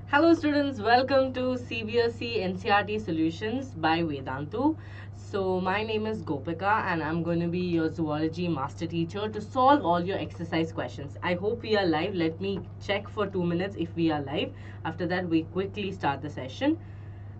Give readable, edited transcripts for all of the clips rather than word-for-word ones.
Hello students, welcome to CBSE NCERT Solutions by Vedantu. So my name is Gopika and I'm going to be your zoology master teacher to solve all your exercise questions. I hope we are live. Let me check for 2 minutes if we are live. After that we quickly start the session.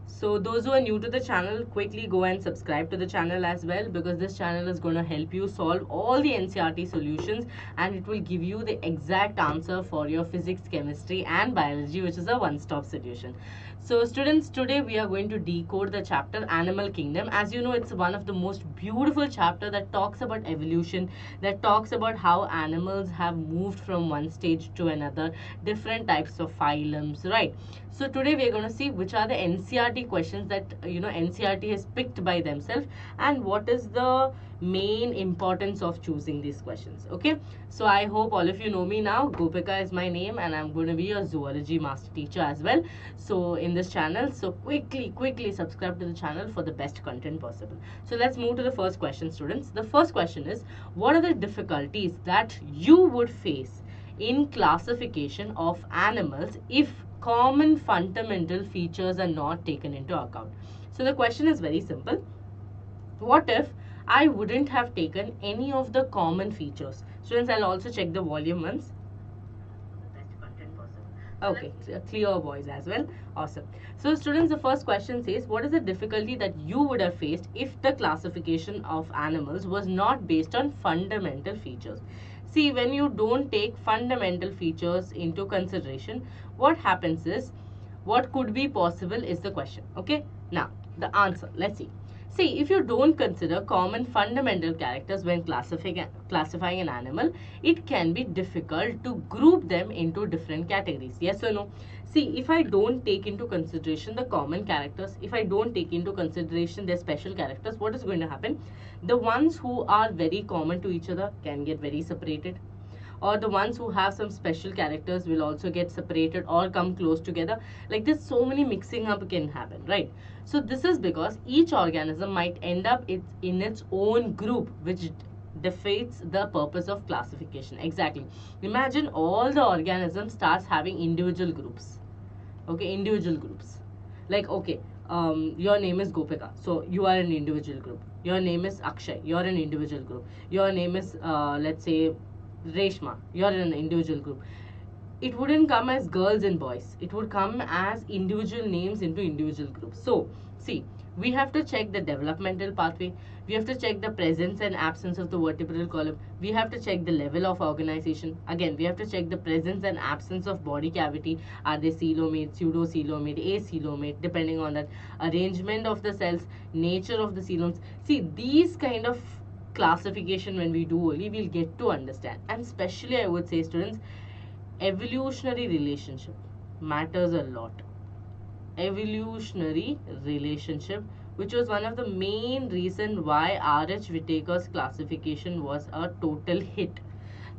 So those who are new to the channel, quickly go and subscribe to the channel as well, because this channel is going to help you solve all the NCERT solutions and it will give you the exact answer for your physics, chemistry and biology, which is a one-stop solution. So students, today we are going to decode the chapter Animal Kingdom. As you know, it's one of the most beautiful chapter that talks about evolution, that talks about how animals have moved from one stage to another, different types of phylums, right? So today we are going to see which are the NCERT questions that NCERT has picked by themselves, and what is the main importance of choosing these questions. Okay, so I hope all of you know me now. Gopika is my name and I'm going to be your zoology master teacher as well, so in this channel. So quickly subscribe to the channel for the best content possible. So let's move to the first question, students. The first question is, what are the difficulties that you would face in classification of animals if common fundamental features are not taken into account? So the question is very simple. What if I wouldn't have taken any of the common features? Students, I'll also check the volume once. Okay, clear voice as well. Awesome. So students, the first question says, what is the difficulty that you would have faced if the classification of animals was not based on fundamental features? See, when you don't take fundamental features into consideration, what happens is, what could be possible is the question. Okay, now the answer, let's see. See, if you don't consider common fundamental characters when classifying an animal, it can be difficult to group them into different categories. Yes or no? See, if I don't take into consideration the common characters, if I don't take into consideration their special characters, what is going to happen? The ones who are very common to each other can get very separated, or the ones who have some special characters will also get separated or come close together. Like this, so many mixing up can happen, right? So this is because each organism might end up in its own group, which defeats the purpose of classification. Exactly. Imagine all the organisms starts having individual groups. Okay, individual groups. Like, okay, your name is Gopika, so you are an individual group. Your name is Akshay, you're an individual group. Your name is let's say Reshma, you're in an individual group. It wouldn't come as girls and boys. It would come as individual names into individual groups. So, see, we have to check the developmental pathway. We have to check the presence and absence of the vertebral column. We have to check the level of organization. Again, we have to check the presence and absence of body cavity. Are they coelomate, pseudo-coelomate, acoelomate, depending on that arrangement of the cells, nature of the coeloms. See, these kind of classification, when we do only, we'll get to understand. And especially I would say, students, evolutionary relationship matters a lot. Evolutionary relationship, which was one of the main reason why R.H. Whittaker's classification was a total hit,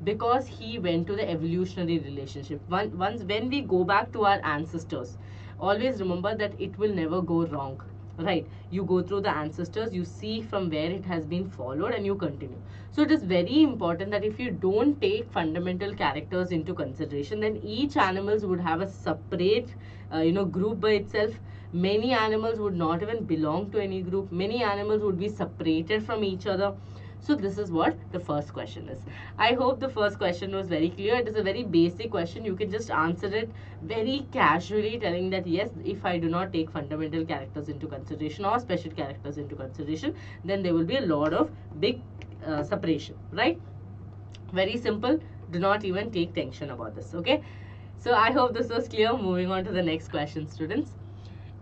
because he went to the evolutionary relationship. Once when we go back to our ancestors, always remember that it will never go wrong, right? You go through the ancestors, you see from where it has been followed, and you continue. So it is very important that if you don't take fundamental characters into consideration, then each animals would have a separate group by itself. Many animals would not even belong to any group. Many animals would be separated from each other. So this is what the first question is. I hope the first question was very clear. It is a very basic question. You can just answer it very casually, telling that yes, if I do not take fundamental characters into consideration or special characters into consideration, then there will be a lot of big separation, right? Very simple. Do not even take tension about this, okay? So I hope this was clear. Moving on to the next question, students.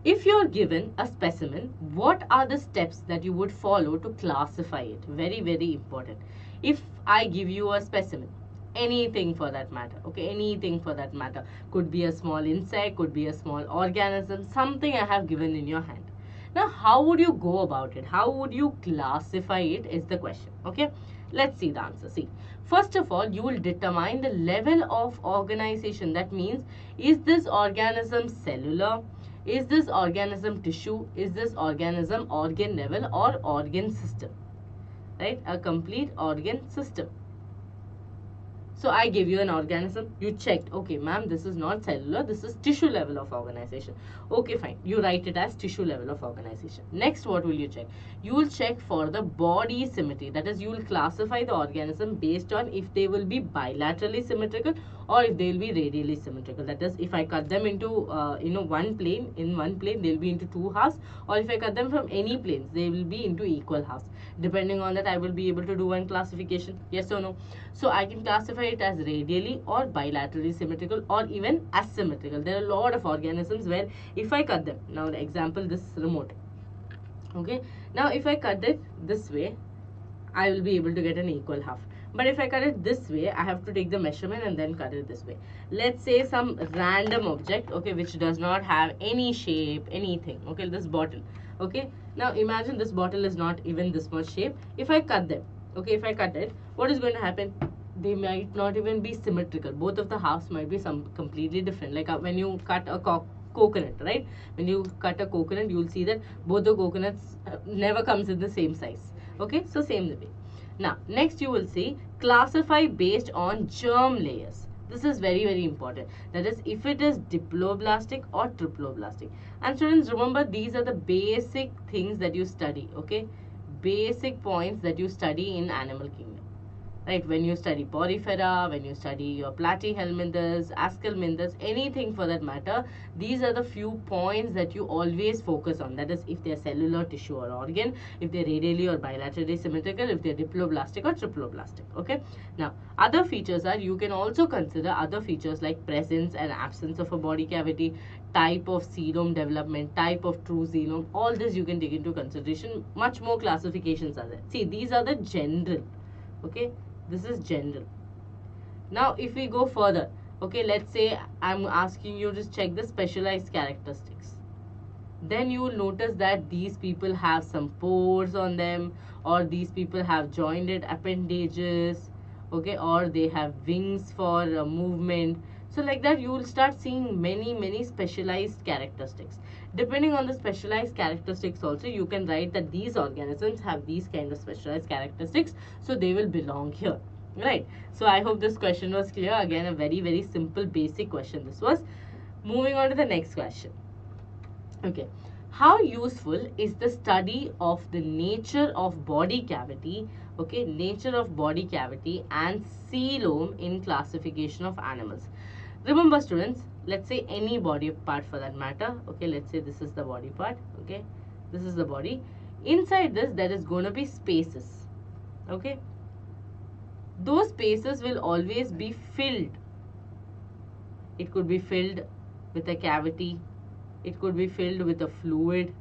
If you're given a specimen, what are the steps that you would follow to classify it? Very, very important. If I give you a specimen, anything for that matter, okay, anything for that matter, could be a small insect, could be a small organism, something I have given in your hand. Now, how would you go about it? How would you classify it is the question, okay? Let's see the answer. See, first of all, you will determine the level of organization. That means, is this organism cellular? Is this organism tissue? Is this organism organ level or organ system? Right? A complete organ system. So I give you an organism, you checked, okay ma'am, this is not cellular, this is tissue level of organization. Okay, fine, you write it as tissue level of organization. Next, what will you check? You will check for the body symmetry. That is, you will classify the organism based on if they will be bilaterally symmetrical or if they will be radially symmetrical. That is, if I cut them into one plane, in one plane they will be into two halves, or if I cut them from any planes, they will be into equal halves. Depending on that, I will be able to do one classification, yes or no. So I can classify it as radially or bilaterally symmetrical or even asymmetrical. There are a lot of organisms where if I cut them, now the example, this remote, okay, now if I cut it this way, I will be able to get an equal half. But if I cut it this way, I have to take the measurement and then cut it this way. Let's say some random object, okay, which does not have any shape, anything, okay, this bottle, okay. Now imagine this bottle is not even this much shape. If I cut them, okay, if I cut it, what is going to happen? They might not even be symmetrical. Both of the halves might be some completely different. Like when you cut a coconut, right? When you cut a coconut, you will see that both the coconuts never comes in the same size. Okay, so same way. Now, next you will see classify based on germ layers. This is very, very important. That is, if it is diploblastic or triploblastic. And students, remember, these are the basic things that you study, okay? Basic points that you study in animal kingdom. Right, when you study Porifera, when you study your Platyhelminthes, Ascalminthes, anything for that matter, these are the few points that you always focus on. That is, if they are cellular, tissue or organ, if they are radially or bilaterally symmetrical, if they are diploblastic or triploblastic. Okay. Now, other features are, you can also consider other features like presence and absence of a body cavity, type of coelom development, type of true coelom. All this you can take into consideration. Much more classifications are there. See, these are the general. Okay. This is general. Now, if we go further, okay, let's say I'm asking you to check the specialized characteristics. Then you will notice that these people have some pores on them, or these people have jointed appendages, okay, or they have wings for movement. So like that, you will start seeing many specialized characteristics. Depending on the specialized characteristics also, you can write that these organisms have these kind of specialized characteristics, so they will belong here, right? So I hope this question was clear. Again, a very simple basic question this was. Moving on to the next question. Okay, how useful is the study of the nature of body cavity, okay, nature of body cavity and coelom in classification of animals? Remember students, let's say any body part for that matter, okay, let's say this is the body part, okay, this is the body. Inside this, there is going to be spaces, okay. Those spaces will always be filled. It could be filled with a cavity, it could be filled with a fluid,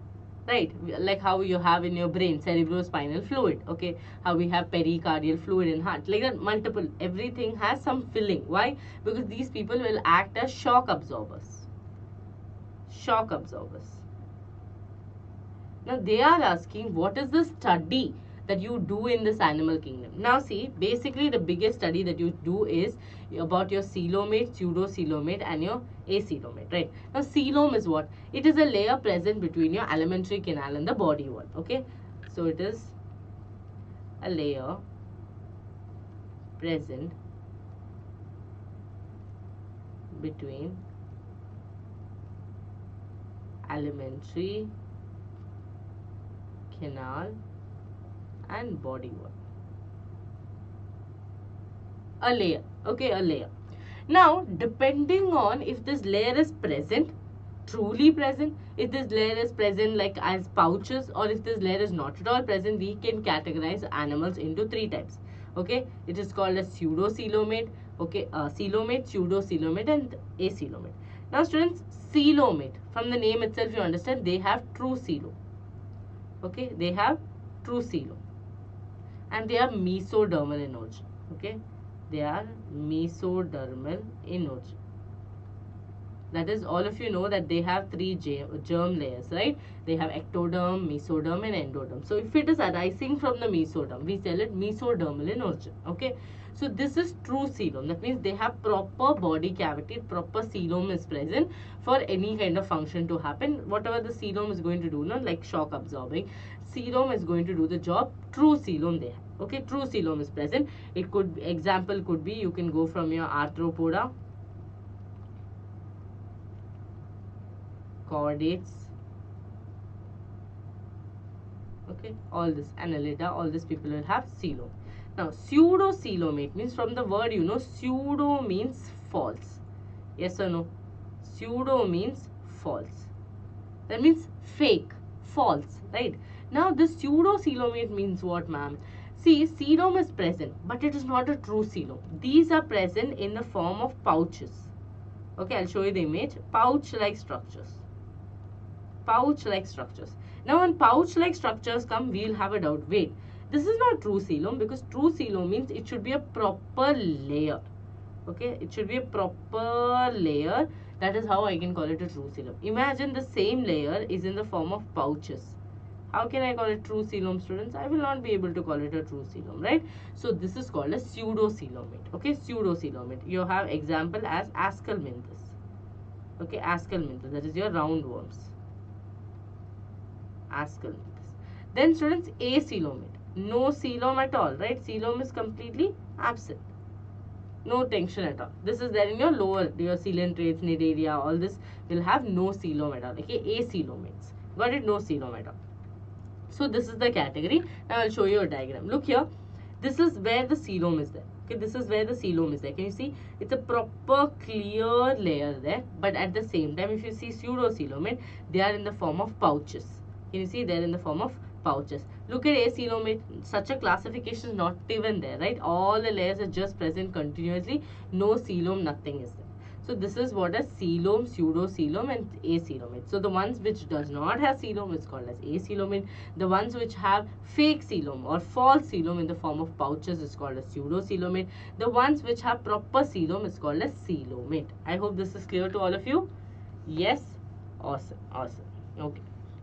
right? Like how you have in your brain cerebrospinal fluid, okay, how we have pericardial fluid in heart, like that, multiple, everything has some filling. Why? Because these people will act as shock absorbers. Now they are asking, what is the study that you do in this animal kingdom? Now see, basically the biggest study that you do is about your coelomate, pseudocoelomate and your acoelomate, right? Now coelom is what? It is a layer present between your alimentary canal and the body wall, okay? So it is a layer present between alimentary canal and body wall. A layer, okay, a layer. Now, depending on if this layer is present, truly present, if this layer is present like as pouches, or if this layer is not at all present, we can categorize animals into three types. Okay, it is called as pseudocoelomate, okay, coelomate, pseudocoelomate and acoelomate. Now students, coelomate, from the name itself you understand, they have true coelom. Okay, they have true coelom. And they are mesodermal in origin. Okay, they are mesodermal in origin. That is, all of you know that they have three germ layers, right? They have ectoderm, mesoderm and endoderm. So if it is arising from the mesoderm, we tell it mesodermal in origin. Okay, So this is true coelom. That means they have proper body cavity, proper coelom is present for any kind of function to happen. Whatever the coelom is going to do, no, like shock absorbing, coelom is going to do the job. True coelom they have. Okay, true coelom is present. It could, example could be, you can go from your arthropoda, chordates, okay, all this, annelida, all these people will have coelom. Now pseudo coelomate means, from the word you know, pseudo means false. Yes or no? Pseudo means false. That means fake, false, right? Now this pseudo coelomate means what, ma'am? See, coelom is present, but it is not a true coelom. These are present in the form of pouches. Okay, I'll show you the image. Pouch-like structures. Pouch-like structures. Now, when pouch-like structures come, we'll have a doubt. Wait, this is not true coelom, because true coelom means it should be a proper layer. Okay, it should be a proper layer. That is how I can call it a true coelom. Imagine the same layer is in the form of pouches. How can I call it true coelom, students? I will not be able to call it a true coelom, right? So this is called a pseudo coelomate. Okay, pseudo coelomate. You have example as ascalminthus. Okay, ascalminthus. That is your roundworms. Ascalminthus. Then students, acoelomate. No coelom at all, right? Coelom is completely absent. No tension at all. This is there in your lower, your coelentrates, cnidaria, all this will have no coelom at all. Okay, acoelomates. Got it? No coelom at all. So this is the category. Now I'll show you a diagram. Look here. This is where the coelom is there. Okay, this is where the coelom is there. Can you see? It's a proper clear layer there. But at the same time, if you see pseudo coelomate, they are in the form of pouches. Can you see? They're in the form of pouches. Look at acoelomate. Such a classification is not even there, right? All the layers are just present continuously. No coelom, nothing is there. So this is what is coelom, pseudo coelom, and acoelomate. So the ones which does not have coelom is called as acoelomate. The ones which have fake coelom or false coelom in the form of pouches is called as pseudo coelomate. The ones which have proper coelom is called as coelomate. I hope this is clear to all of you. Yes? Awesome. Awesome. Okay.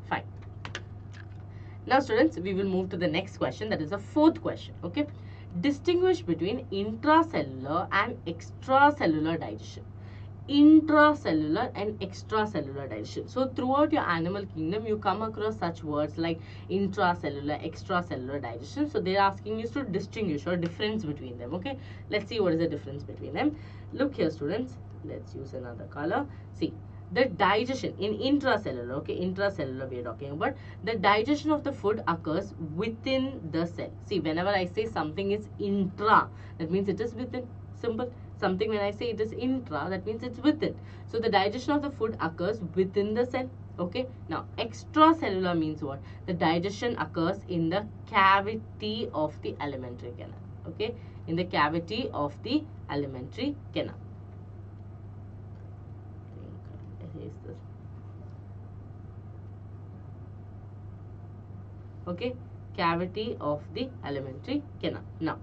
Fine. Now students, we will move to the next question. That is the fourth question. Okay. Distinguish between intracellular and extracellular digestion. Intracellular and extracellular digestion. So throughout your animal kingdom, you come across such words like intracellular, extracellular digestion. So they're asking you to distinguish or difference between them. Okay, let's see what is the difference between them. Look here, students. Let's use another color. See, the digestion in intracellular, okay, intracellular we are talking about, the digestion of the food occurs within the cell. See, whenever I say something is intra, that means it is within. Simple. Something, when I say it is intra, that means it's within. So the digestion of the food occurs within the cell. Okay. Now extracellular means what? The digestion occurs in the cavity of the alimentary canal. Okay. In the cavity of the alimentary canal. Okay. Cavity of the alimentary canal. Now,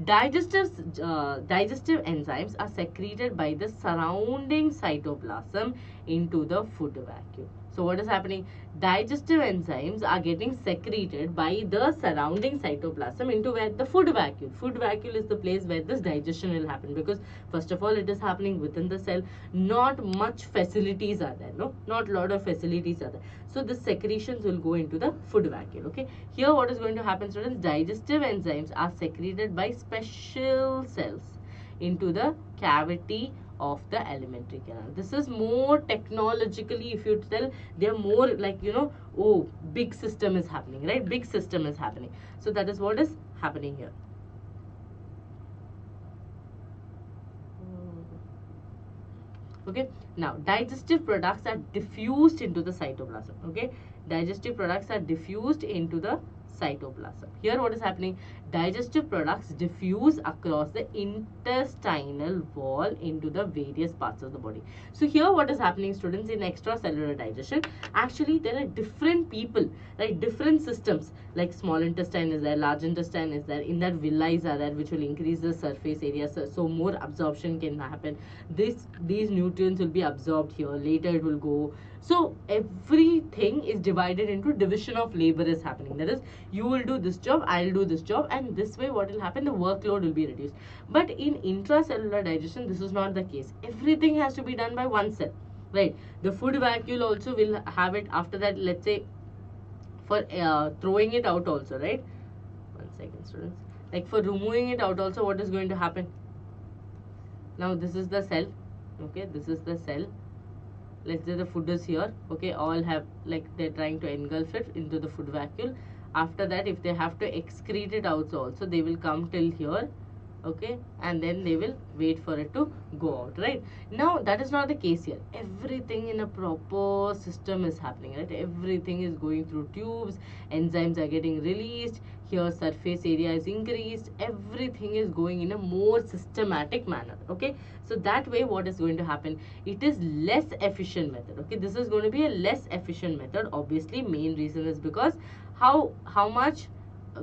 digestive enzymes are secreted by the surrounding cytoplasm into the food vacuole. So what is happening? Digestive enzymes are getting secreted by the surrounding cytoplasm into where? The food vacuole. Food vacuole is the place where this digestion will happen, because first of all, it is happening within the cell. Not much facilities are there. No, not a lot of facilities are there. So the secretions will go into the food vacuole. Okay. Here what is going to happen, students? Digestive enzymes are secreted by special cells into the cavity of the alimentary canal. This is more technologically, if you tell, they are more like, you know, oh, big system is happening, right? Big system is happening. So that is what is happening here. Okay. Now, digestive products are diffused into the cytoplasm. Okay. Digestive products are diffused into the cytoplasm. Here what is happening? Digestive products diffuse across the intestinal wall into the various parts of the body. So here what is happening, students, in extracellular digestion, actually there are different people, right? Different systems, like small intestine is there, large intestine is there, in that villi are there, which will increase the surface area, so more absorption can happen. These nutrients will be absorbed here, later it will go. So everything is divided into division of labor is happening. That is, you will do this job, I will do this job, and and this way what will happen, the workload will be reduced. But in intracellular digestion, this is not the case. Everything has to be done by one cell, right? The food vacuole also will have it. After that, let's say for throwing it out also, right? One second, students. Like for removing it out also, what is going to happen? Now this is the cell, okay, this is the cell. Let's say the food is here, okay, all have, like, they're trying to engulf it into the food vacuole. After that, if they have to excrete it out also, they will come till here, okay, and then they will wait for it to go out, right? Now that is not the case here. Everything in a proper system is happening, right? Everything is going through tubes, enzymes are getting released, here surface area is increased, everything is going in a more systematic manner, okay? So that way what is going to happen, it is less efficient method, okay? This is going to be a less efficient method. Obviously main reason is because how much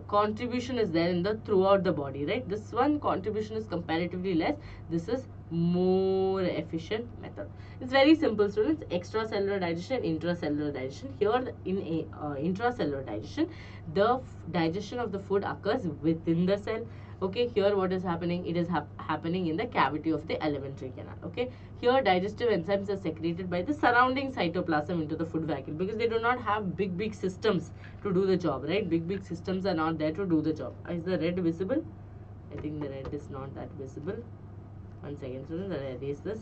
contribution is there in the throughout the body, right? This one contribution is comparatively less. This is more efficient method. It's very simple, students. Extracellular digestion, intracellular digestion. Here in intracellular digestion, the digestion of the food occurs within the cell. Okay, here what is happening? It is happening in the cavity of the alimentary canal. Okay, here digestive enzymes are secreted by the surrounding cytoplasm into the food vacuole, because they do not have big systems to do the job, right? Big systems are not there to do the job. Is the red visible? I think the red is not that visible. One second, students, I'll erase this.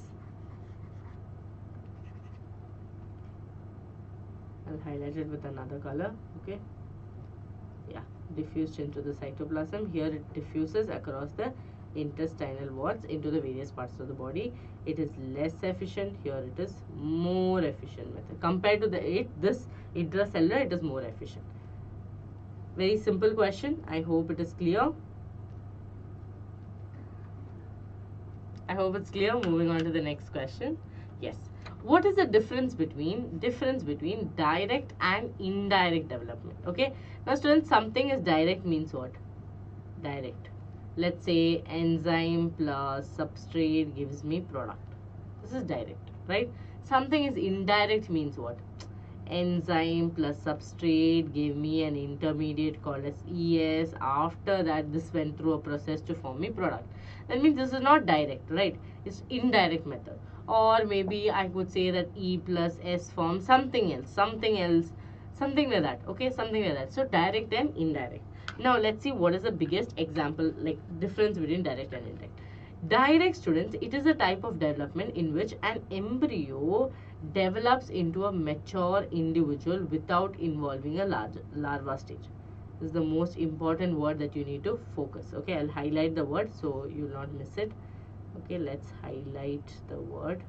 I'll highlight it with another color. Okay, yeah, diffused into the cytoplasm. Here it diffuses across the intestinal walls into the various parts of the body. It is less efficient. Here it is more efficient method compared to this intracellular. It is more efficient. Very simple question. I hope it is clear. I hope it's clear. Moving on to the next question. Yes. What is the difference between direct and indirect development? Okay. Now students, something is direct means what? Direct. Let's say enzyme plus substrate gives me product. This is direct, right? Something is indirect means what? Enzyme plus substrate gave me an intermediate called as ES. After that, this went through a process to form me product. That means this is not direct, right? It's indirect method. Or maybe I could say that E plus S forms something else, something like that. Okay, something like that. So direct and indirect. Now let's see what is the biggest example, like difference between direct and indirect. Direct, students, it is a type of development in which an embryo develops into a mature individual without involving a larva stage. This is the most important word that you need to focus. Okay, I'll highlight the word so you'll not miss it. Okay, let's highlight the word.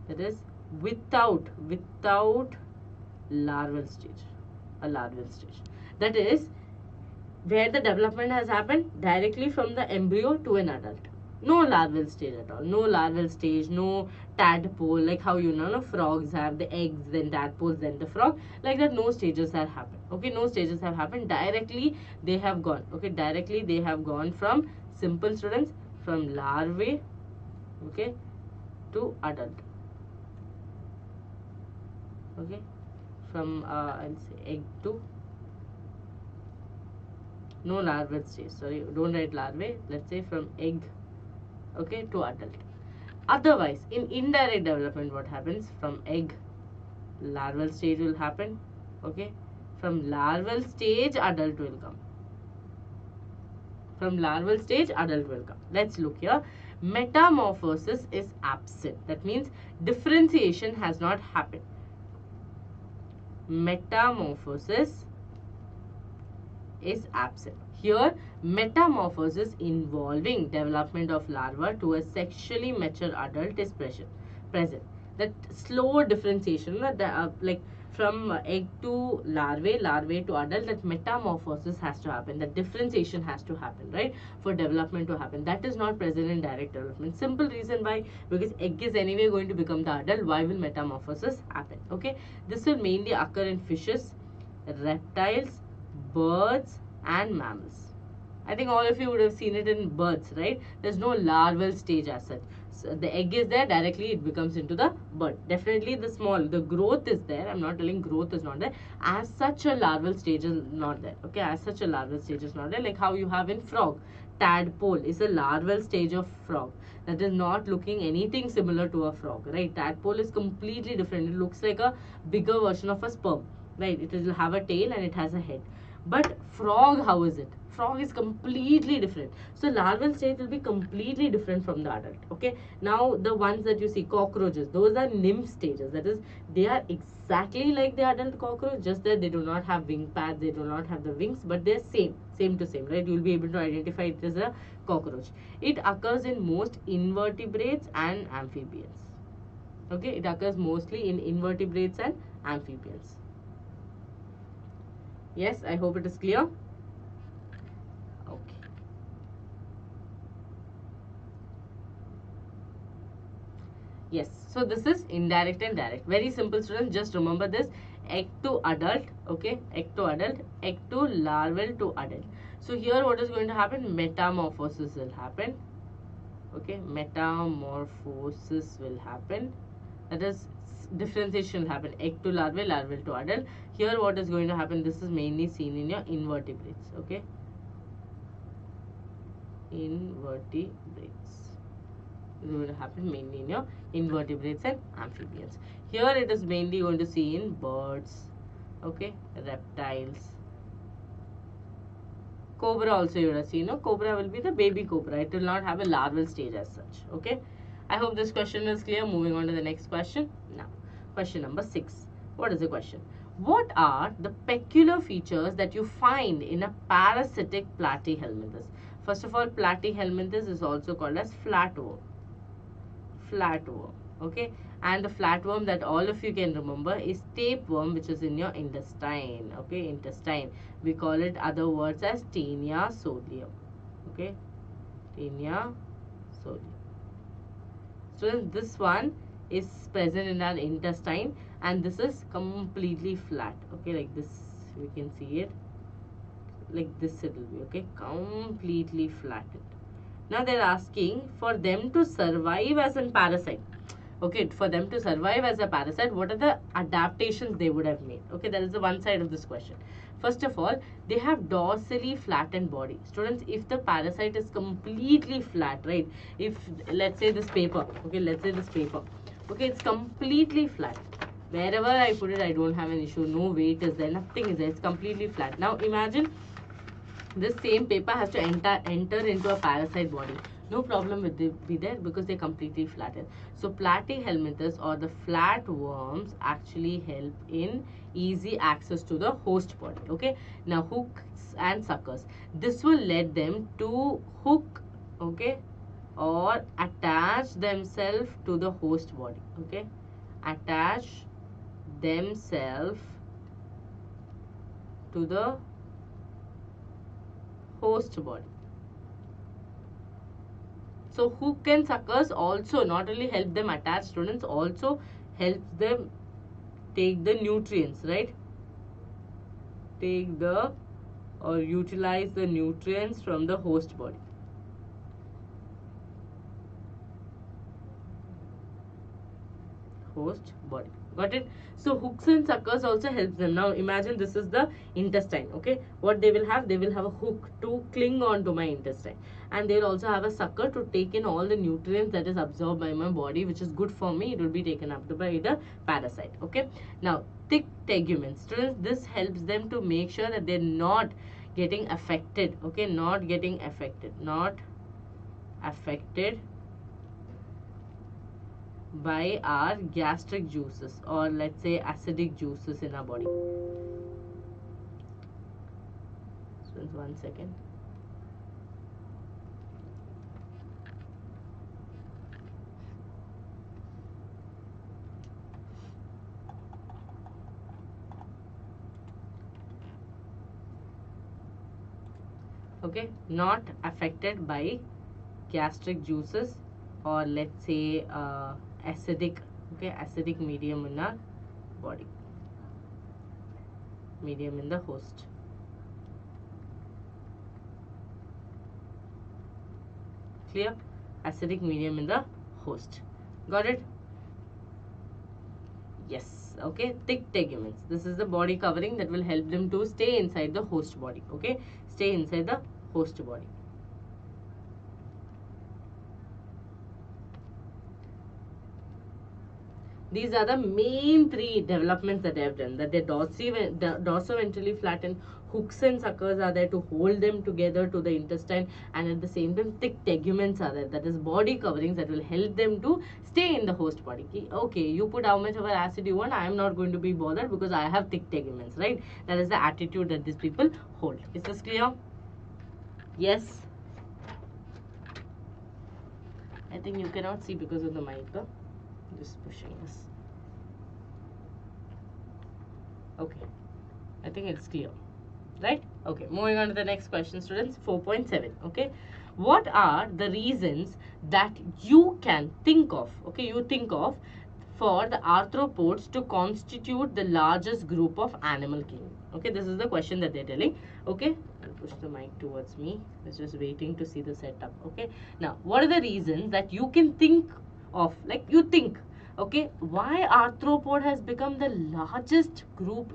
That is without larval stage. A larval stage. That is where the development has happened directly from the embryo to an adult. No larval stage at all. No larval stage, no tadpole, like how you know frogs have the eggs, then tadpoles, then the frog. Like that, no stages have happened. Okay, no stages have happened. Directly they have gone. Okay, directly they have gone from, simple students, from larvae, okay, to adult. Okay, from I'll say egg to, no larval stage, sorry, don't write larvae, let's say from egg, okay, to adult. Otherwise, in indirect development, what happens? From egg, larval stage will happen, okay, from larval stage adult will come. From larval stage adult will come. Let's look here. Metamorphosis is absent. That means differentiation has not happened. Metamorphosis is absent. Here, metamorphosis involving development of larva to a sexually mature adult is present. That slow differentiation, like from egg to larvae to adult, that metamorphosis has to happen. That differentiation has to happen, right? For development to happen. That is not present in direct development. Simple reason why, because egg is anyway going to become the adult. Why will metamorphosis happen? Okay, this will mainly occur in fishes, reptiles, birds and mammals. I think all of you would have seen it in birds, right? There's no larval stage as such. So the egg is there, directly it becomes into the bird. Definitely the growth is there. I'm not telling growth is not there. As such a larval stage is not there. Okay, as such a larval stage is not there. Like how you have in frog. Tadpole is a larval stage of frog. That is not looking anything similar to a frog, right? Tadpole is completely different. It looks like a bigger version of a sperm, right? It will have a tail and it has a head. But frog, how is it? Frog is completely different. So larval stage will be completely different from the adult. Okay. Now the ones that you see, cockroaches, those are nymph stages. That is, they are exactly like the adult cockroach, just that they do not have wing pads, they do not have the wings, but they're same to same, right? You'll be able to identify it as a cockroach. It occurs in most invertebrates and amphibians. Okay, it occurs mostly in invertebrates and amphibians. Yes, I hope it is clear. Okay. Yes, so this is indirect and direct. Very simple, students. Just remember this: egg to adult, okay, egg to adult, egg to larval to adult. So here what is going to happen? Metamorphosis will happen. Okay, metamorphosis will happen. That is, differentiation will happen. Egg to larval, larval to adult. Here what is going to happen? This is mainly seen in your invertebrates. Okay, invertebrates. It will happen mainly in your invertebrates and amphibians. Here it is mainly going to see in birds, okay, reptiles. Cobra also you would have seen. No, cobra will be the baby cobra. It will not have a larval stage as such. Okay. I hope this question is clear. Moving on to the next question. Now, question number 6. What is the question? What are the peculiar features that you find in a parasitic platyhelminthes? First of all, platyhelminthes is also called as flatworm. Flatworm, okay, and the flatworm that all of you can remember is tapeworm, which is in your intestine. Okay, intestine, we call it other words as Taenia solium. Okay, Taenia solium. So this one is present in our intestine, and this is completely flat. Okay, like this, we can see it like this. It will be, okay, completely flattened. Now they're asking for them to survive as a parasite. Okay, for them to survive as a parasite, what are the adaptations they would have made? Okay, that is the one side of this question. First of all, they have dorsally flattened body. Students, if the parasite is completely flat, right? If let's say this paper, okay, let's say this paper, okay, it's completely flat. Wherever I put it, I don't have an issue. No weight is there, nothing is there. It's completely flat. Now imagine this same paper has to enter into a parasite body. No problem with it be there because they're completely flattened. So platyhelminthes or the flatworms actually help in easy access to the host body. Okay, now hooks and suckers, this will let them to hook, okay, or attach themselves to the host body. Okay, attach themselves to the host body. So hook and suckers also not only help them attach, students, also helps them take the nutrients, right? Take the or utilize the nutrients from the host body. Host body. Got it? So hooks and suckers also helps them. Now imagine this is the intestine. Okay, what they will have? They will have a hook to cling on to my intestine, and they will also have a sucker to take in all the nutrients that is absorbed by my body, which is good for me. It will be taken up by the parasite. Okay, now thick teguments, students, this helps them to make sure that they're not getting affected. Okay, not getting affected, not affected by our gastric juices, or let's say acidic juices in our body. So 1 second. Okay, not affected by gastric juices, or let's say acidic, okay, acidic medium in our body, medium in the host. Clear? Acidic medium in the host. Got it? Yes. Okay. Thick teguments. This is the body covering that will help them to stay inside the host body. Okay. Stay inside the host body. These are the main three developments that they have done. That they're dorsoventrally flattened, hooks and suckers are there to hold them together to the intestine, and at the same time, thick teguments are there. That is body coverings that will help them to stay in the host body. Okay, you put how much of an acid you want. I am not going to be bothered because I have thick teguments, right? That is the attitude that these people hold. Is this clear? Yes. I think you cannot see because of the mic. Huh? Just pushing this. Okay, I think it's clear, right? Okay, moving on to the next question, students. 4.7. Okay, what are the reasons that you can think of, okay, you think of, for the arthropods to constitute the largest group of animal kingdom? Okay, this is the question that they're telling. Okay, I'll push the mic towards me. I was just waiting to see the setup. Okay, now what are the reasons that you can think of, like you think, okay, why arthropod has become the largest group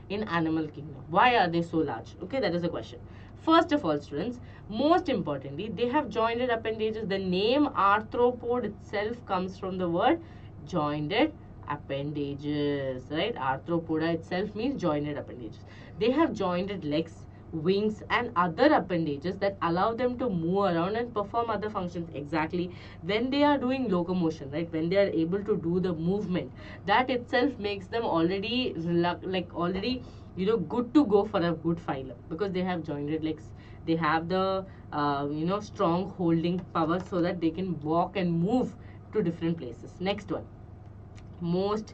in animal kingdom? Why are they so large? Okay, that is the question. First of all, students, most importantly, they have jointed appendages. The name arthropod itself comes from the word jointed appendages, right? Arthropoda itself means jointed appendages. They have jointed legs, wings and other appendages that allow them to move around and perform other functions. Exactly, when they are doing locomotion, right, when they are able to do the movement, that itself makes them already already, you know, good to go for a good phylum, because they have jointed legs, they have the you know, strong holding power so that they can walk and move to different places. Next one, most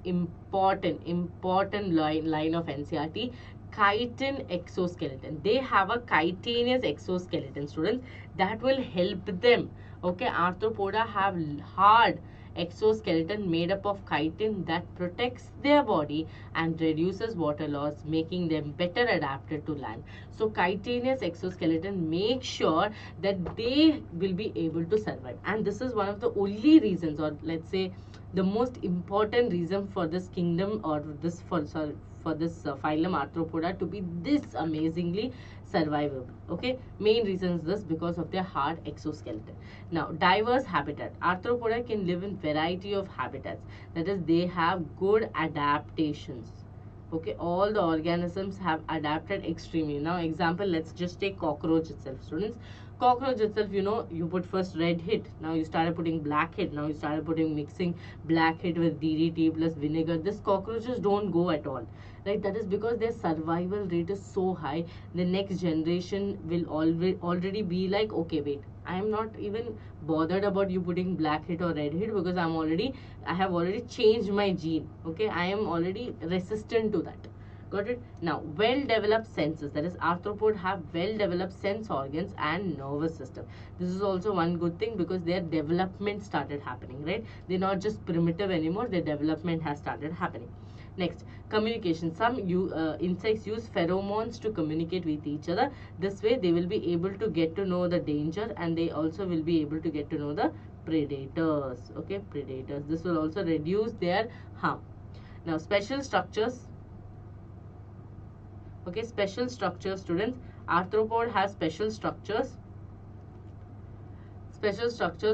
important line of NCERT, chitin exoskeleton. They have a chitinous exoskeleton, students, that will help them. Okay, arthropoda have hard exoskeleton made up of chitin that protects their body and reduces water loss, making them better adapted to land. So chitinous exoskeleton makes sure that they will be able to survive, and this is one of the only reasons, or let's say the most important reason for this kingdom, or this for this phylum arthropoda to be this amazingly survivable. Okay, main reason is this, because of their hard exoskeleton. Now, diverse habitat. Arthropoda can live in variety of habitats. That is, they have good adaptations. Okay, all the organisms have adapted extremely. Now, example, let's just take cockroach itself, students. Cockroach itself, you know, you put first red hit, now you started putting black hit, now you started putting mixing black hit with DDT plus vinegar. This cockroaches don't go at all, right? That is because their survival rate is so high. The next generation will already be like, okay, wait, I am not even bothered about you putting black hit or red hit, because I have already changed my gene. Okay, I am already resistant to that. Got it? Now, well-developed senses. That is, arthropod have well-developed sense organs and nervous system. This is also one good thing, because their development started happening, right? They're not just primitive anymore. Their development has started happening. Next, communication. Some insects use pheromones to communicate with each other. This way, they will be able to get to know the danger, and they also will be able to get to know the predators. Okay, predators. This will also reduce their harm. Now, special structures. Okay, special structures, students. Arthropod has special structures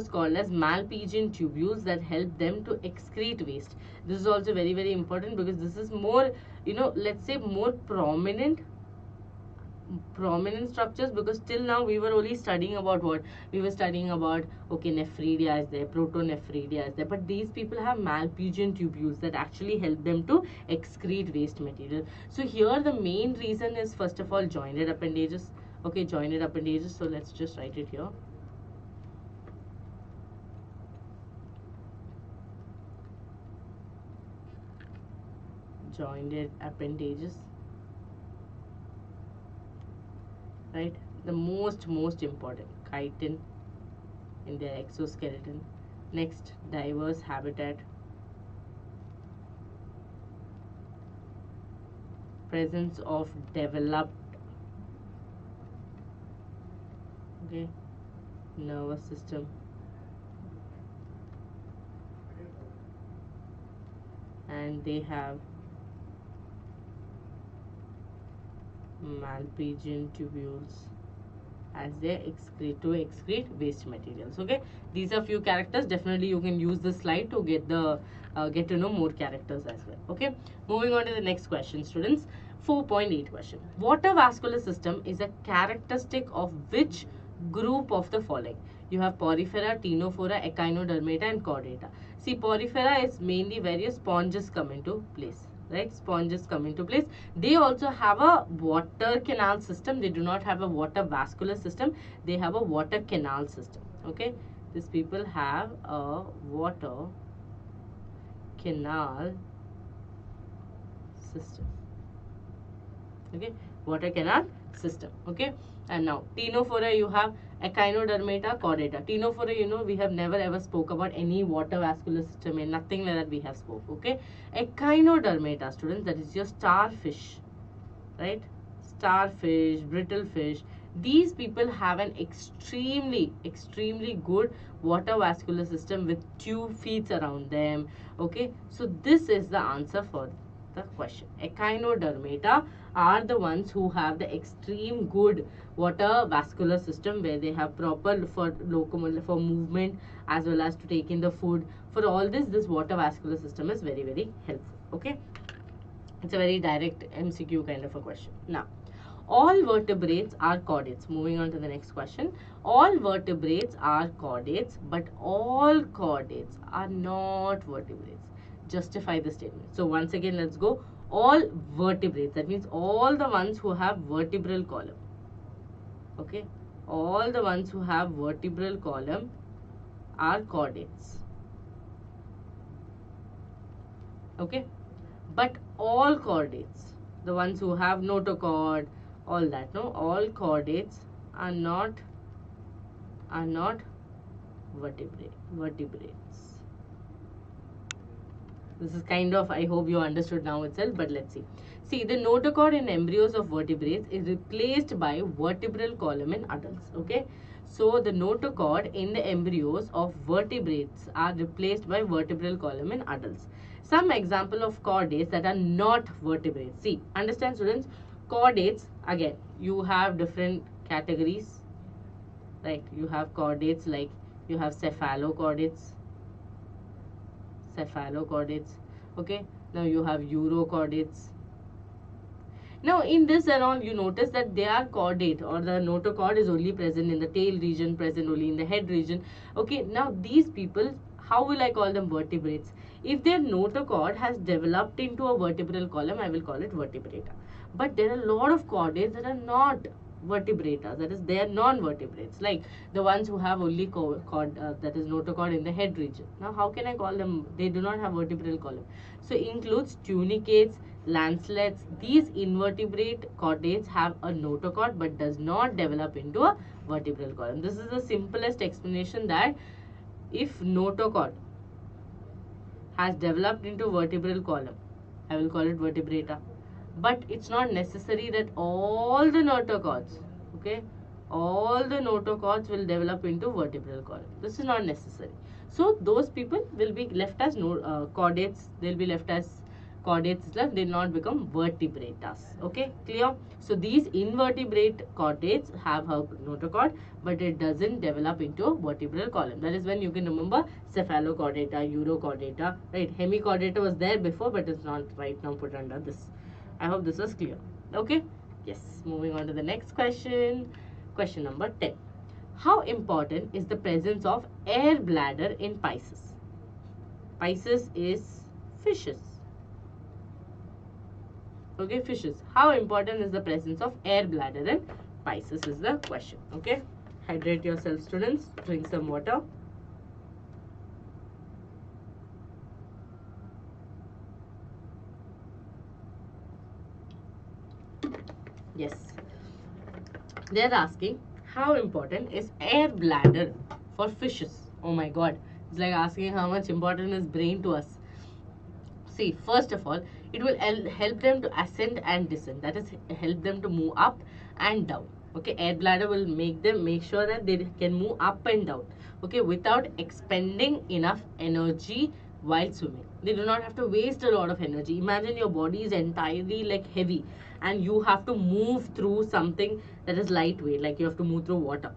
called as Malpighian tubules that help them to excrete waste. This is also very important, because this is more, you know, let's say more prominent structures, because till now we were only studying about what we were studying about. Okay, nephridia is there, protonephridia is there, but these people have Malpighian tubules that actually help them to excrete waste material. So here the main reason is, first of all, jointed appendages. Okay, jointed appendages. So let's just write it here. Jointed appendages, right? The most important, chitin in their exoskeleton. Next, diverse habitat, presence of developed, okay, nervous system, and they have Malpighian tubules as they excrete waste materials. Okay, these are few characters. Definitely you can use this slide to get to know more characters as well. Okay, moving on to the next question, students. 4.8 question. Water vascular system is a characteristic of which group of the following? You have porifera, ctenophora, echinodermata and chordata. See, porifera is mainly where your sponges come into place. Right, sponges come into place. They also have a water canal system. They do not have a water vascular system. They have a water canal system. Okay, these people have a water canal system. Okay, water canal system. Okay, and now ctenophora, you have echinodermata, chordata. Ctenophora, you know, we have never ever spoke about any water vascular system and nothing like that we have spoke. Okay, echinodermata, students, that is your starfish, right? Starfish, brittle fish. These people have an extremely good water vascular system with tube feet around them. Okay, so this is the answer for the question. Echinodermata are the ones who have the extreme good water vascular system, where they have proper for movement as well as to take in the food. For all this water vascular system is very helpful. Okay, it's a very direct MCQ kind of a question. Now, all vertebrates are chordates. Moving on to the next question. All vertebrates are chordates, but all chordates are not vertebrates. Justify the statement. So once again, let's go. All vertebrates, that means all the ones who have vertebral column. Okay, all the ones who have vertebral column are chordates. Okay, but all chordates, the ones who have notochord, all that, no, all chordates are not vertebrates. This is kind of, I hope you understood now itself, but let's see. See, the notochord in embryos of vertebrates is replaced by vertebral column in adults. Okay, so the notochord in the embryos of vertebrates are replaced by vertebral column in adults. Some example of chordates that are not vertebrates. See, understand, students, chordates, again, you have different categories, right? You have chordates like you have cephalochordates. Okay, now you have urochordates. Now in this around, you notice that they are chordate, or the notochord is only present in the tail region, present only in the head region. Okay, now these people, how will I call them vertebrates? If their notochord has developed into a vertebral column, I will call it vertebrata. But there are a lot of chordates that are not vertebrata, that is, they are non-vertebrates, like the ones who have only that is notochord in the head region. Now how can I call them? They do not have vertebral column. So includes tunicates, lancelets. These invertebrate chordates have a notochord but does not develop into a vertebral column. This is the simplest explanation, that if notochord has developed into vertebral column, I will call it vertebrata. But it's not necessary that all the notochords, okay, all the notochords will develop into vertebral column. This is not necessary. So those people will be left as chordates. They'll be left as chordates. They will not become vertebratas. Okay, clear? So these invertebrate chordates have a notochord, but it doesn't develop into a vertebral column. That is when you can remember cephalochordata, urochordata, right? Hemichordata was there before, but it's not right now put under this. I hope this was clear. Okay, yes, moving on to the next question. Question number 10. How important is the presence of air bladder in Pisces? Pisces is fishes. Okay, fishes. How important is the presence of air bladder in Pisces is the question. Okay, hydrate yourself, students. Drink some water. Yes, they are asking how important is air bladder for fishes. Oh my god, it's like asking how much important is brain to us. See, first of all, it will help them to ascend and descend, that is, help them to move up and down. Okay, air bladder will make sure that they can move up and down, okay, without expending enough energy while swimming. They do not have to waste a lot of energy. Imagine your body is entirely like heavy and you have to move through something that is lightweight, like you have to move through water.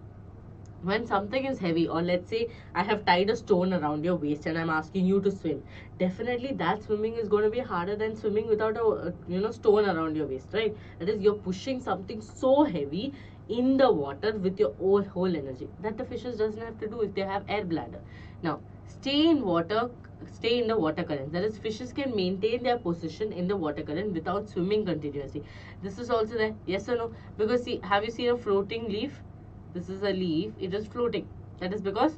When something is heavy, or let's say I have tied a stone around your waist and I'm asking you to swim, definitely that swimming is going to be harder than swimming without a stone around your waist, right? That is, you're pushing something so heavy in the water with your whole energy that the fishes doesn't have to do if they have air bladder. Now, stay in the water current. That is, fishes can maintain their position in the water current without swimming continuously. This is also there, yes or no? Because see, have you seen a floating leaf? This is a leaf, it is floating. That is because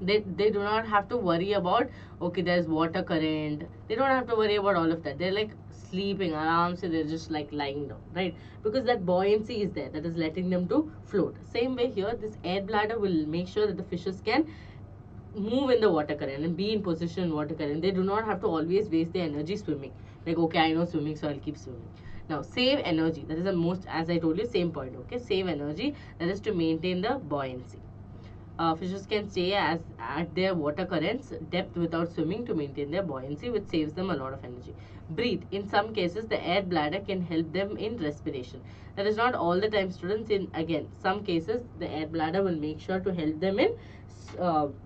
they do not have to worry about, okay, there's water current. They don't have to worry about all of that. They're like sleeping around, so they're just like lying down, right? Because that buoyancy is there, that is letting them to float. Same way here, this air bladder will make sure that the fishes can move in the water current and be in position in water current. They do not have to always waste their energy swimming. Like, okay, I know swimming, so I'll keep swimming. Now, save energy. That is the most, as I told you, same point. Okay, save energy. That is to maintain the buoyancy. Fishes can stay at their water currents depth without swimming to maintain their buoyancy, which saves them a lot of energy. Breathe. In some cases, the air bladder can help them in respiration. That is not all the time, students. In again, some cases, the air bladder will make sure to help them in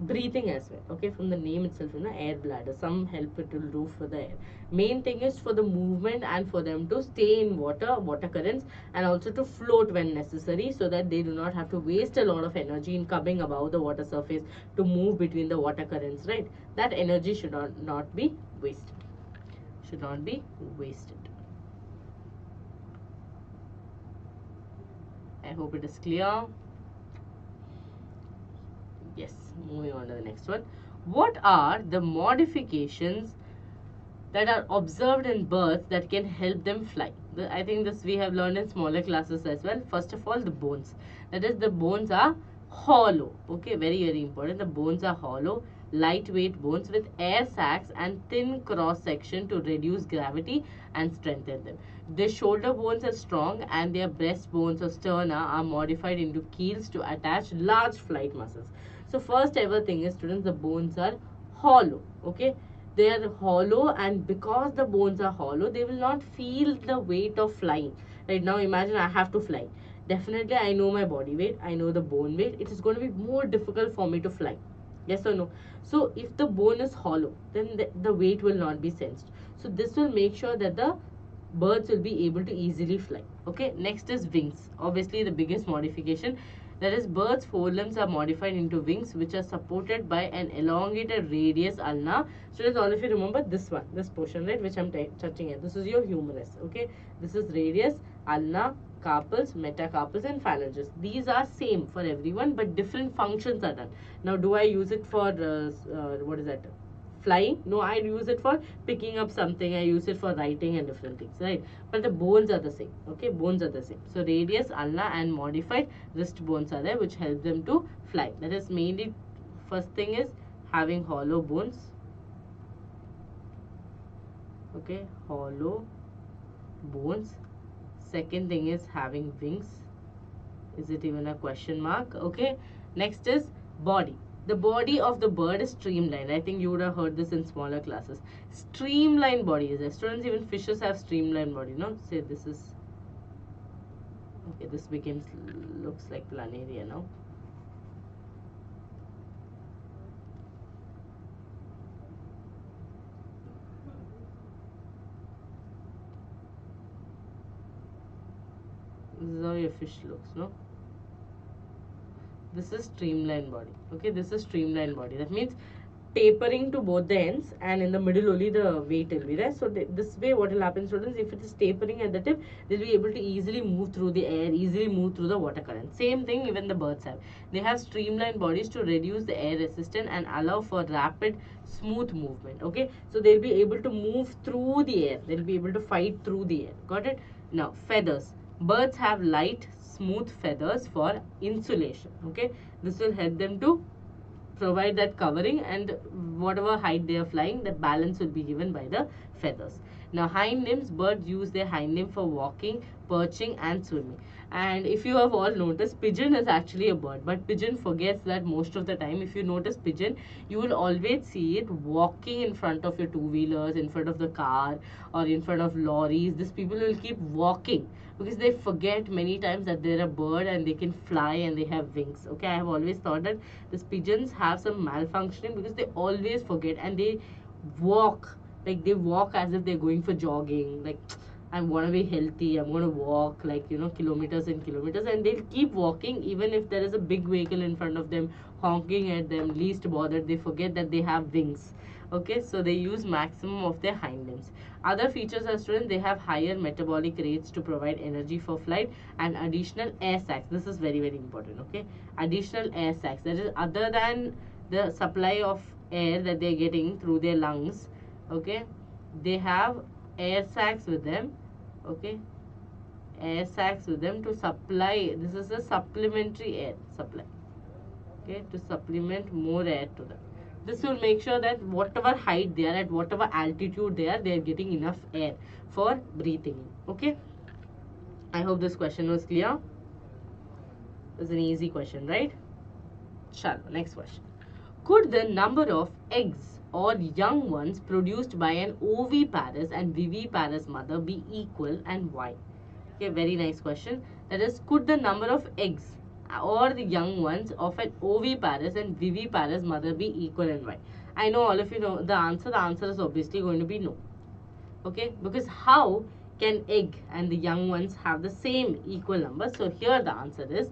breathing as well. Okay, from the name itself, air bladder, some help it will do for the air. Main thing is for the movement and for them to stay in water currents, and also to float when necessary, so that they do not have to waste a lot of energy in coming above the water surface to move between the water currents, right? That energy should not be wasted. Should not be wasted. I hope it is clear. Yes, moving on to the next one. What are the modifications that are observed in birds that can help them fly? I think this we have learned in smaller classes as well. First of all, the bones. That is, the bones are hollow. Okay, very, very important. The bones are hollow, lightweight bones with air sacs and thin cross section to reduce gravity and strengthen them. Their shoulder bones are strong, and their breast bones or sterna are modified into keels to attach large flight muscles. So first ever thing is, students, the bones are hollow. Okay, they are hollow, and because the bones are hollow, they will not feel the weight of flying. Right now, imagine I have to fly. Definitely, I know my body weight, I know the bone weight. It is going to be more difficult for me to fly. Yes or no? So if the bone is hollow, then the weight will not be sensed. So this will make sure that the birds will be able to easily fly. Okay, next is wings. Obviously, the biggest modification. That is, birds' forelimbs are modified into wings, which are supported by an elongated radius ulna. Students, all of you remember this one, this portion, right, which I'm touching at. This is your humerus. Okay, this is radius, ulna, carpals, metacarpals, and phalanges. These are same for everyone, but different functions are done. Now, do I use it for what is that? Flying? No, I use it for picking up something. I use it for writing and different things, right? But the bones are the same. Okay, bones are the same. So radius, ulna, and modified wrist bones are there, which help them to fly. That is mainly, first thing is having hollow bones. Okay, hollow bones. Second thing is having wings. Is it even a question mark? Okay, next is body. The body of the bird is streamlined. I think you would have heard this in smaller classes. Streamlined body is there. Students, even fishes have streamlined body. No, say this is, okay, this becomes, looks like planaria now. This is how your fish looks, no? This is streamlined body. Okay, this is streamlined body. That means tapering to both the ends, and in the middle only the weight will be there. So this way what will happen, students, if it is tapering at the tip, they'll be able to easily move through the air, easily move through the water current. Same thing even the birds have. They have streamlined bodies to reduce the air resistance and allow for rapid smooth movement. Okay, so they'll be able to move through the air, they'll be able to fight through the air. Got it? Now, feathers. Birds have light smooth feathers for insulation. Okay, this will help them to provide that covering, and whatever height they are flying, that balance will be given by the feathers. Now hind limbs, birds use their hind limb for walking, perching and swimming. And if you have all noticed, pigeon is actually a bird, but pigeon forgets that most of the time. If you notice pigeon, you will always see it walking in front of your two-wheelers, in front of the car, or in front of lorries. These people will keep walking because they forget many times that they're a bird and they can fly and they have wings. Okay, I have always thought that these pigeons have some malfunctioning because they always forget and they walk, like they walk as if they're going for jogging, like I want to be healthy, I'm going to walk like, kilometers and kilometers, and they'll keep walking even if there is a big vehicle in front of them honking at them, least bothered. They forget that they have wings. Okay, so they use maximum of their hind limbs. Other features are, students, they have higher metabolic rates to provide energy for flight and additional air sacs. This is very, very important. Okay, additional air sacs, that is other than the supply of air that they're getting through their lungs. Okay, they have air sacs with them. Okay, air sacs with them to supply, this is a supplementary air supply. Okay, to supplement more air to them. This will make sure that whatever height they are at, whatever altitude they are getting enough air for breathing in. Okay, I hope this question was clear. It's an easy question, right? Chalo, next question. Could the number of eggs or young ones produced by an oviparous and viviparous mother be equal, and why? Okay, very nice question. That is, could the number of eggs or the young ones of an oviparous and viviparous mother be equal, and why? I know all of you know the answer. The answer is obviously going to be no. Okay, because how can egg and the young ones have the same equal number? So here the answer is,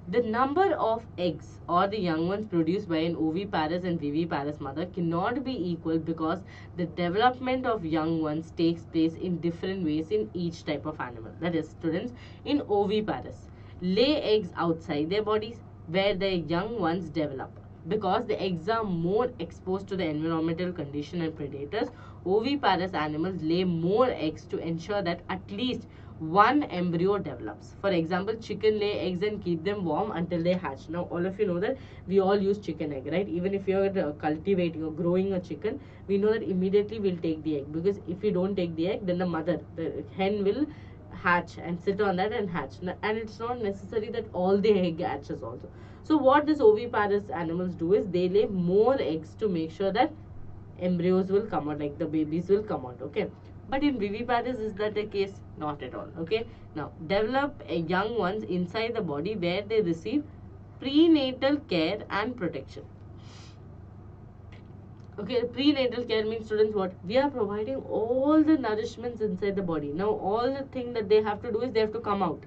the number of eggs or the young ones produced by an oviparous and viviparous mother cannot be equal because the development of young ones takes place in different ways in each type of animal. That is, students, in oviparous, lay eggs outside their bodies where their young ones develop. Because the eggs are more exposed to the environmental condition and predators, oviparous animals lay more eggs to ensure that at least one embryo develops. For example, chicken lay eggs and keep them warm until they hatch. Now, all of you know that we all use chicken egg, right? Even if you're cultivating or growing a chicken, we know that immediately we'll take the egg, because if we don't take the egg, then the mother, the hen, will hatch and sit on that and hatch. And it's not necessary that all the egg hatches also. So what these oviparous animals do is they lay more eggs to make sure that embryos will come out, like the babies will come out. Okay, but in viviparous, is that the case? Not at all. Okay, now develop young ones inside the body where they receive prenatal care and protection. Okay, prenatal care means, students, what? We are providing all the nourishments inside the body. Now all the thing that they have to do is they have to come out.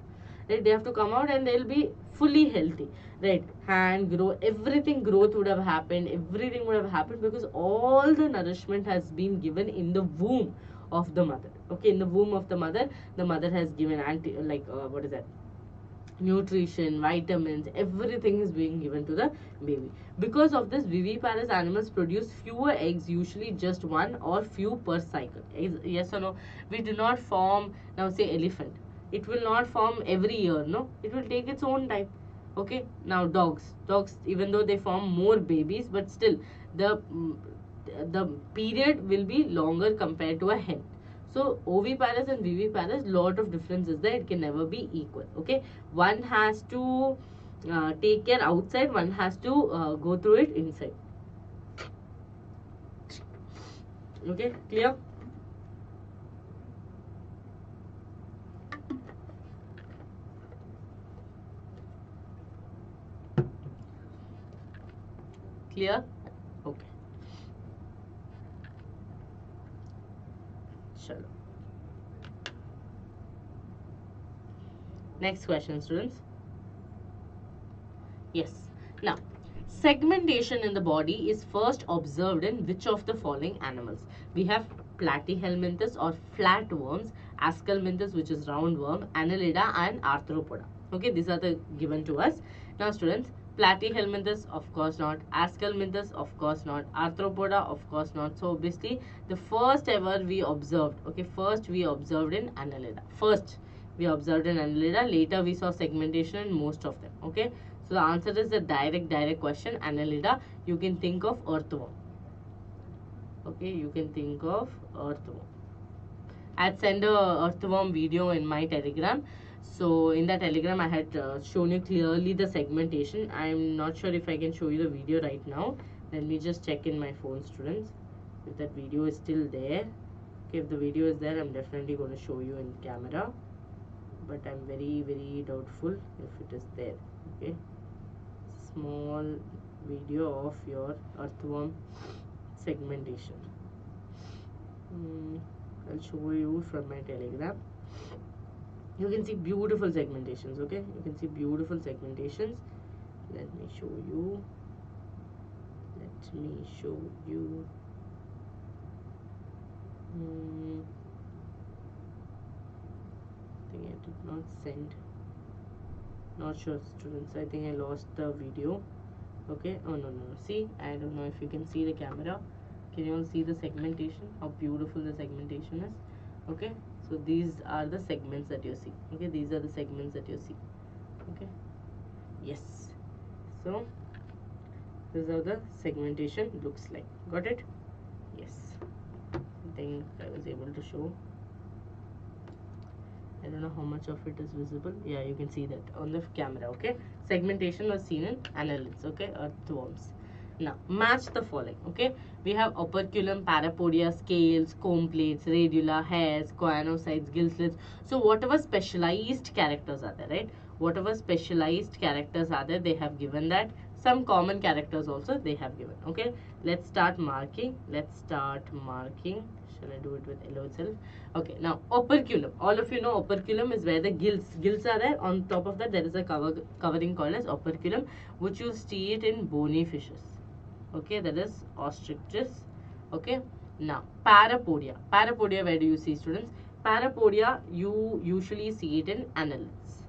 Right, they have to come out and they'll be fully healthy. Right, hand grow, everything growth would have happened, everything would have happened because all the nourishment has been given in the womb of the mother. Okay, in the womb of the mother has given what is that, nutrition, vitamins, everything is being given to the baby. Because of this, viviparous animals produce fewer eggs, usually just one or few per cycle. Yes or no? We do not form, now say elephant, it will not form every year. No, it will take its own time. Okay, now dogs, even though they form more babies, but still the period will be longer compared to a hen. So oviparous and viviparous, lot of difference is there. It can never be equal. Okay, one has to take care outside, one has to go through it inside. Okay, clear? Clear? Okay. Chalo. Next question, students. Yes. Now, segmentation in the body is first observed in which of the following animals? We have platyhelminthes or flatworms, ascalminthus, which is roundworm, annelida, and arthropoda. Okay, these are the given to us. Now, students, platyhelminthes, of course not. Ascalminthus, of course not. Arthropoda, of course not. So obviously, the first ever we observed. Okay, first we observed in annelida. First we observed in annelida. Later we saw segmentation in most of them. Okay. So the answer is the direct question, annelida. You can think of earthworm. Okay, you can think of earthworm. I'd send a earthworm video in my Telegram. So in that Telegram, I had shown you clearly the segmentation. I'm not sure if I can show you the video right now. Let me just check in my phone, students, if that video is still there. Okay, if the video is there, I'm definitely going to show you in camera. But I'm very, very doubtful if it is there. Okay, small video of your earthworm segmentation. I'll show you from my Telegram. You can see beautiful segmentations. Okay, you can see beautiful segmentations. Let me show you. Let me show you. I think I did not send. Not sure, students. I think I lost the video. Okay. Oh no. See, I don't know if you can see the camera. Can you all see the segmentation? How beautiful the segmentation is. Okay. So these are the segments that you see. Okay. These are the segments that you see. Okay. Yes. So this is how the segmentation looks like. Got it? Yes. I think I was able to show. I don't know how much of it is visible. Yeah, you can see that on the camera. Okay, segmentation was seen in annelids. Okay, earthworms. Now match the following. Okay, we have operculum, parapodia, scales, comb plates, radula, hairs, choanocytes, gill slits. So whatever specialized characters are there, right? Whatever specialized characters are there, they have given that. Some common characters also they have given. Okay, let's start marking. Shall I do it with yellow itself? Okay, now operculum. All of you know operculum is where the gills are there. On top of that, there is a covering called as operculum, which you see it in bony fishes. Okay, that is ostriches. Okay, now parapodia. Parapodia, where do you see, students? Parapodia, you usually see it in annelids.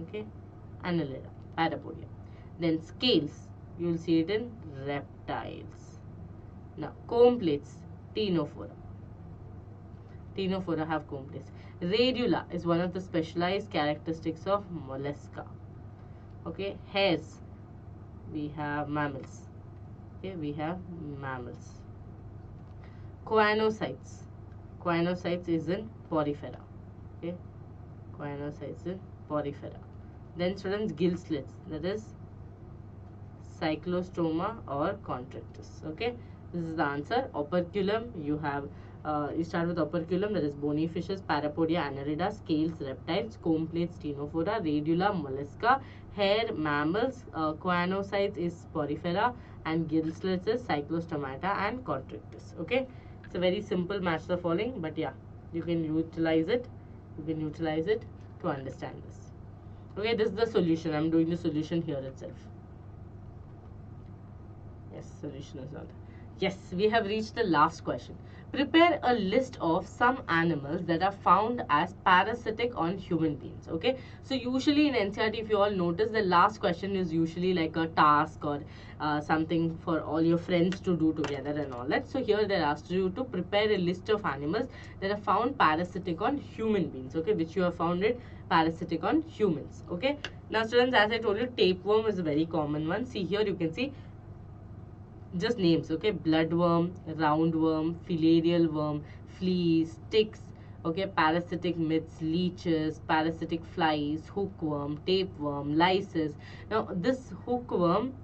Okay, annelida, parapodia. Then scales, you will see it in reptiles. Now comb plates, ctenophora. Ctenophora have comb plates. Radula is one of the specialized characteristics of mollusca. Okay, hairs, we have mammals. Okay, we have mammals. Choanocytes. Choanocytes is in porifera. Okay, choanocytes in porifera. Then students, gill slits, that is cyclostoma or contractus. Okay, this is the answer. Operculum, you have you start with operculum, that is bony fishes, parapodia, annelida, scales, reptiles, comb plates, ctenophora, radula, mollusca, hair, mammals, choanocytes is porifera, and gill slits is cyclostomata and contractus. Okay, it's a very simple match the following, but yeah, you can utilize it. To understand this. Okay, this is the solution. I'm doing the solution here itself. Yes, solution is not. Yes, we have reached the last question. Prepare a list of some animals that are found as parasitic on human beings. Okay, so usually in NCERT, if you all notice, the last question is usually like a task or something for all your friends to do together and all that. So here they asked you to prepare a list of animals that are found parasitic on human beings. Okay, which you have found it parasitic on humans. Okay, now students, as I told you, tapeworm is a very common one. See here, you can see just names. Okay, bloodworm, roundworm, filarial worm, fleas, ticks. Okay, parasitic myths, leeches, parasitic flies, hookworm, tapeworm, lysis. Now this hookworm,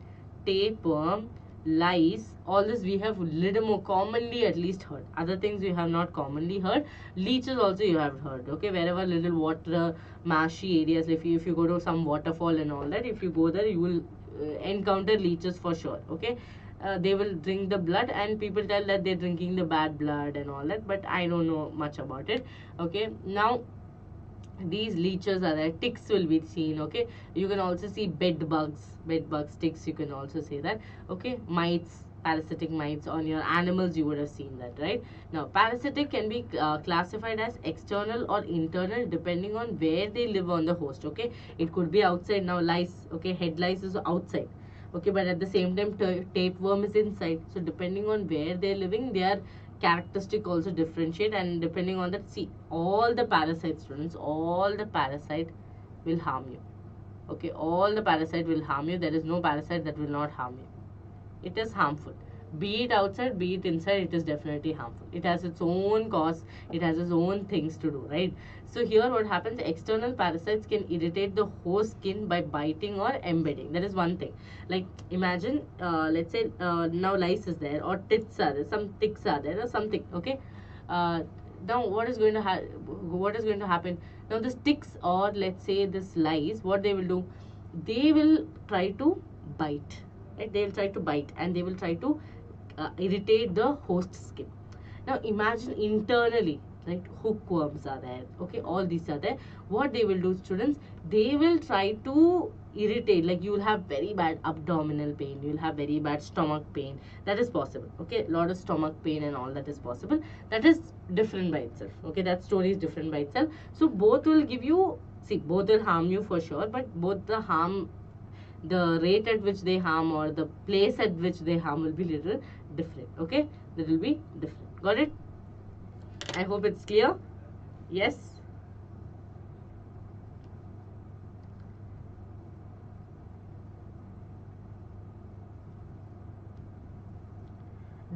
tapeworm, lice, all this we have little more commonly at least heard. Other things you have not commonly heard. Leeches also you have heard. Okay, wherever little water marshy areas, if you go to some waterfall and all that, if you go there, you will encounter leeches for sure. Okay, they will drink the blood, and people tell that they're drinking the bad blood and all that, but I don't know much about it. Okay, now these leeches are there. Ticks will be seen. Okay, you can also see bed bugs, ticks, you can also say that. Okay, mites, parasitic mites on your animals, you would have seen that, right? Now parasitic can be classified as external or internal depending on where they live on the host. Okay, it could be outside. Now lice, okay, head lice is outside. Okay, but at the same time tapeworm is inside. So depending on where they're living, their characteristic also differentiate, and depending on that, see, all the parasite, students, all the parasite will harm you. Okay, all the parasite will harm you. There is no parasite that will not harm you. It is harmful, Be it outside, be it inside, it is definitely harmful. It has its own cost, it has its own things to do, right? So here what happens, external parasites can irritate the host skin by biting or embedding. That is one thing. Like imagine, let's say now lice is there, or ticks are there, some ticks are there or something, okay? uh, Now what is going to happen now? The sticks, or let's say this lice, what they will do, they will try to bite, right? They will try to bite and they will try to irritate the host skin. Now imagine internally, right? Hookworms are there, okay? All these are there. What they will do, students, they will try to irritate. Like you will have very bad abdominal pain, you will have very bad stomach pain. That is possible, okay? A lot of stomach pain and all that is possible. That is different by itself, okay? That story is different by itself. So both will give you, see, both will harm you for sure, but both the harm, the rate at which they harm or the place at which they harm will be little different, okay? That will be different. Got it? I hope it's clear. Yes.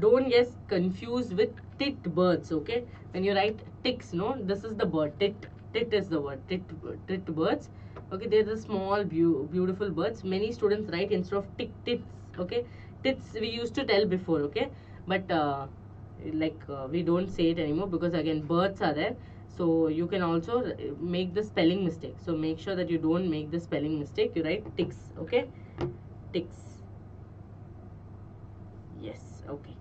Don't get confused with tit birds, okay? When you write ticks, no, this is the bird. Tit is the word. Tit birds. Okay, they're the small, beautiful birds. Many students write instead of tits, okay? Tits we used to tell before, okay? But we don't say it anymore because again birds are there. So you can also make the spelling mistake. So make sure that you don't make the spelling mistake. You write ticks, okay? Ticks. Yes, okay.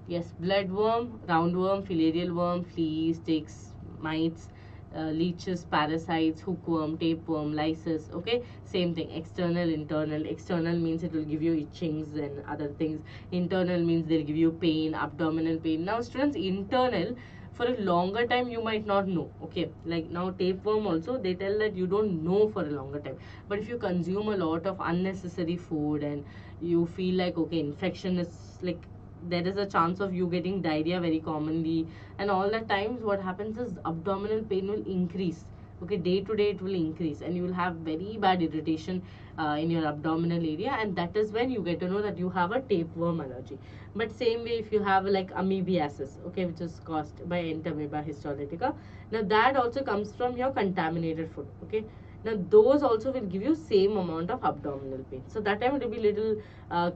Yes, bloodworm, roundworm, filarial worm, fleas, ticks, mites, leeches, parasites, hookworm, tapeworm, lysis. Okay, same thing. External, internal. External means it will give you itchings and other things. Internal means they'll give you pain, abdominal pain. Now, students, internal, for a longer time you might not know. Okay, like now tapeworm also, they tell that you don't know for a longer time. But if you consume a lot of unnecessary food and you feel like, okay, infection is like, there is a chance of you getting diarrhea very commonly, and all the times what happens is abdominal pain will increase. Okay, day to day it will increase and you will have very bad irritation in your abdominal area, and that is when you get to know that you have a tapeworm allergy. But same way if you have like amoebiasis, okay, which is caused by entamoeba histolytica, now that also comes from your contaminated food, okay? Now those also will give you same amount of abdominal pain. So that time it will be little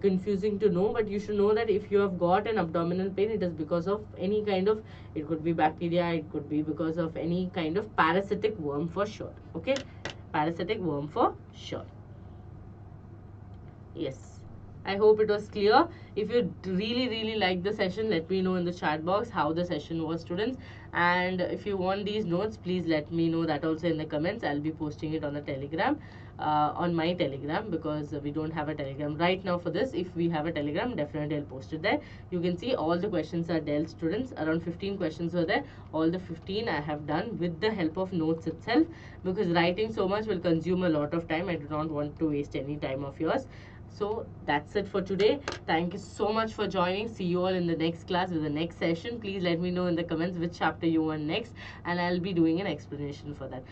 confusing to know, but you should know that if you have got an abdominal pain, it is because of any kind of, it could be bacteria, it could be because of any kind of parasitic worm for sure, okay? Parasitic worm for sure. Yes. I hope it was clear. If you really like the session, let me know in the chat box how the session was, students. And if you want these notes, please let me know that also in the comments. I'll be posting it on the Telegram, on my Telegram, because we don't have a Telegram right now for this. If we have a Telegram, definitely I'll post it there. You can see all the questions are dealt, students. Around 15 questions were there. All the 15 I have done with the help of notes itself, because writing so much will consume a lot of time. I do not want to waste any time of yours. So that's it for today. Thank you so much for joining. See you all in the next class with the next session. Please let me know in the comments which chapter you want next, and I'll be doing an explanation for that.